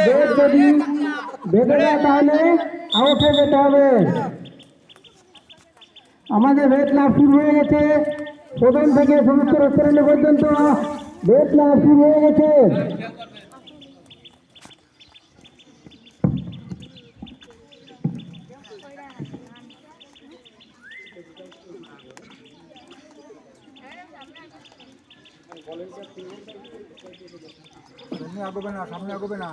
বেদ যদি বেঁধে যায় তাহলে আউট হয়ে যেতে হবে। আমাদের বেদ লাভ শুরু হয়ে গেছে, প্রথম থেকে সমস্ত রেস্টুরেন্ট পর্যন্ত বেদ লাভ শুরু হয়ে গেছে। সামনে আগবে না, সামনে আগবে না।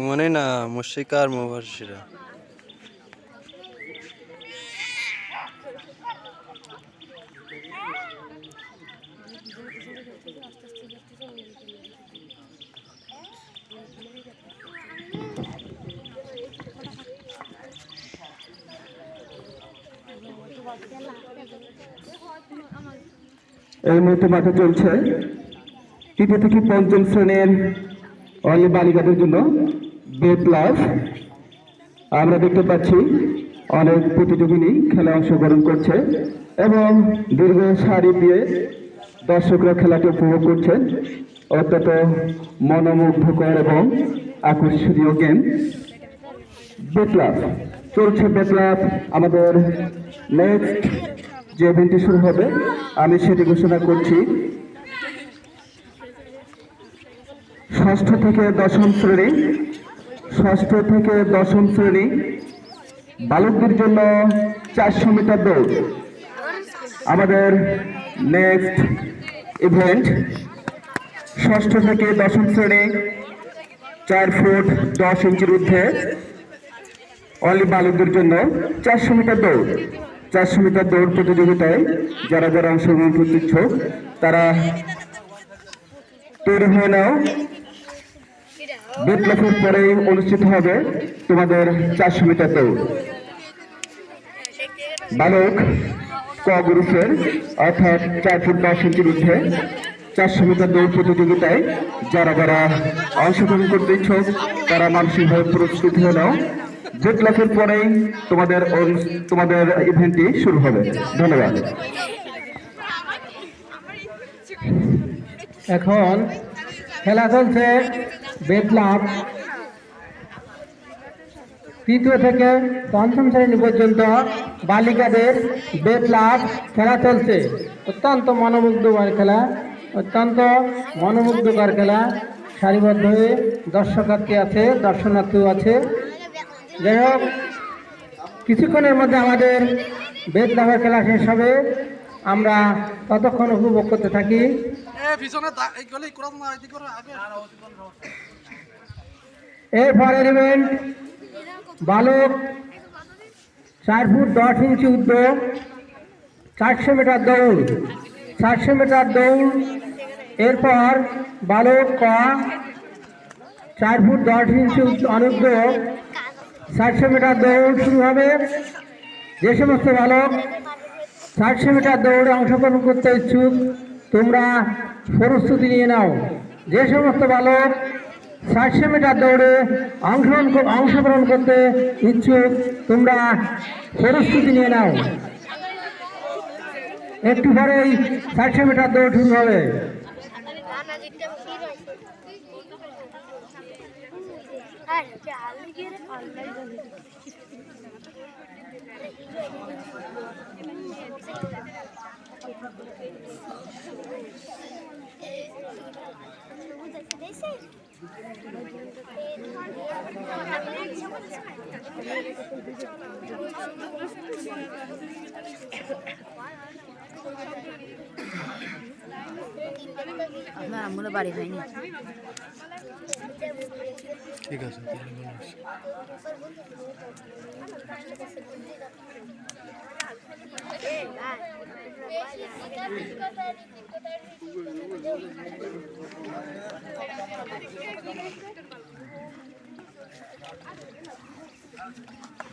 মনে না মুশিকা আর মুবাশিরা এই মুহূর্তে মাঠে চলছে তৃতীয় থেকে পঞ্চম শ্রেণীর অনলি বালিকাদের জন্য বেদ লাভ। আমরা দেখতে পাচ্ছি অনেক প্রতিযোগিনী খেলা অংশগ্রহণ করছে এবং দীর্ঘ সারি দিয়ে দর্শকরা খেলাটি উপভোগ করছেন। অত্যন্ত মনোমুগ্ধকর এবং আকর্ষণীয় গেম বেদ লাভ চলছে। বেদ লাভ আমাদের নেক্সট যে ইভেন্টটি শুরু হবে আমি সেটি ঘোষণা করছি। ষষ্ঠ থেকে দশম শ্রেণী বালকদের জন্য 400 মিটার দৌড় আমাদের নেক্সট ইভেন্ট। ষষ্ঠ থেকে দশম শ্রেণী 4 ফুট 10 ইঞ্চির ঊর্ধ্বে অনলি বালকদের জন্য 400 মিটার দৌড়। 400 মিটার দৌড় প্রতিযোগিতায় যারা যারা অংশগ্রহণ করতে ইচ্ছুক তারা তৈরি হয়ে নাও। বেদ লাফের পরেই অনুষ্ঠিত হবে তোমাদের 400 মিটার দৌড়। বালক ক গ্রুপের অর্থাৎ 4 ফুট 10 ইঞ্চির ঊর্ধ্বে 400 মিটার দৌড় প্রতিযোগিতায় যারা যারা অংশগ্রহণ করতে ইচ্ছুক তারা মানসিকভাবে প্রস্তুত হয়ে নাও। বেদ লাফের পরেই তোমাদের ইভেন্টটি শুরু হবে। ধন্যবাদ। এখন খেলা চলছে বেদ লাভ তৃতীয় থেকে পঞ্চম শ্রেণী পর্যন্ত বালিকাদের বেদ লাভ খেলা চলছে। অত্যন্ত মনোমুগ্ধকর খেলা। সারিবদ্ধ হয়ে দর্শনার্থী আছে, দর্শনার্থীও আছে। যাই হোক, কিছুক্ষণের মধ্যে আমাদের বেদ লাভের খেলা শেষ হবে। আমরা ততক্ষণ উপভোগ করতে থাকি। এরপরের ইভেন্ট বালক 4 ফুট 10 ইঞ্চি ঊর্ধ্ব 400 মিটার দৌড়। 400 মিটার দৌড়। এরপর বালক ক 4 ফুট 10 ইঞ্চি অনূর্ধ্ব 400 মিটার দৌড় শুরু হবে। যে সমস্ত বালক 400 মিটার দৌড়ে অংশগ্রহণ করতে ইচ্ছুক তোমরা প্রস্তুতি নিয়ে নাও। যে সমস্ত বালক 400 মিটার দৌড়ে অংশগ্রহণ করতে ইচ্ছুক তোমরা প্রস্তুতি নিয়ে নাও। একটু পরেই 400 মিটার দৌড় শুরু হবে। আপনার আমরা বাড়ি যাইনি। ঠিক আছে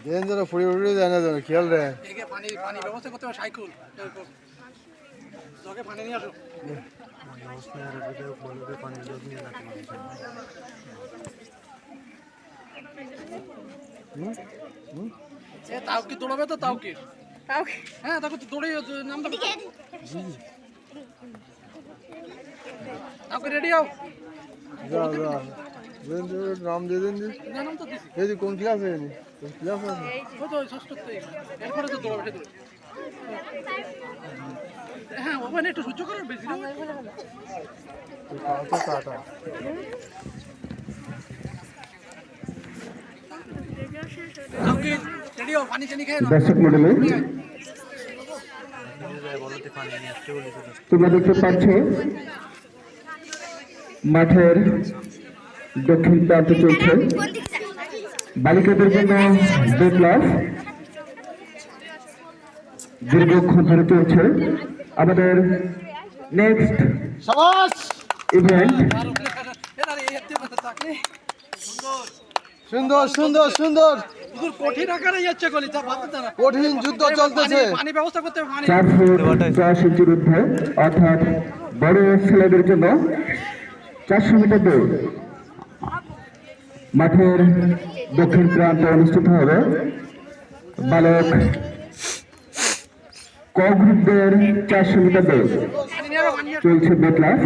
দেন যারা ফুড়ে উড়ে যায় না যেন খেয়াল রে পানি পানি ব্যবস্থা করতে হবে সাইকেল তোকে পানি নিয়ে আসো তাও কি দৌড়াবে তো তাও কি হ্যাঁ তাকে তো দৌড়ে নামতে হবে তাকে রেডি হও যা যা দেন নাম দিয়ে দেন নাম তো দিছি এই যে কোন ক্লাসে কোন ক্লাস আছে ও তো ষষ্ঠতে এরপরে তো দৌড়াবে সে হ্যাঁ ওখানে একটু সহ্য করার বেশি না তো কাটা তাকে রেডি হও পানি চানি খায় না দর্শক মন্ডলী তোমরা দেখতে পাচ্ছ মাঠের দক্ষিণ প্রান্তে চলছে বালিকাদের জন্য ডে ক্লাস দীর্ঘক্ষণ ধরে চলছে আমাদের নেক্সট সাবাস ইভেন্ট সুন্দর সুন্দর সুন্দর কঠিন আকারে যাচ্ছে গলি তা বাদ না কঠিন যুদ্ধ চলতেছে পানি ব্যবস্থা করতে হবে পানি 4 ফুট 10 ইঞ্চির ঊর্ধ্বে অর্থাৎ বড় ছেলেদের জন্য 400 মিটার দৌড় মাঠের দক্ষিণ প্রান্তে অনুষ্ঠিত হবে বালক ক গ্রুপদের 400 মিটার দৌড় পানি নিয়ে পানি চলছে বে ক্লাস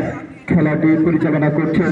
খেলাটি পরিচালনা করছেন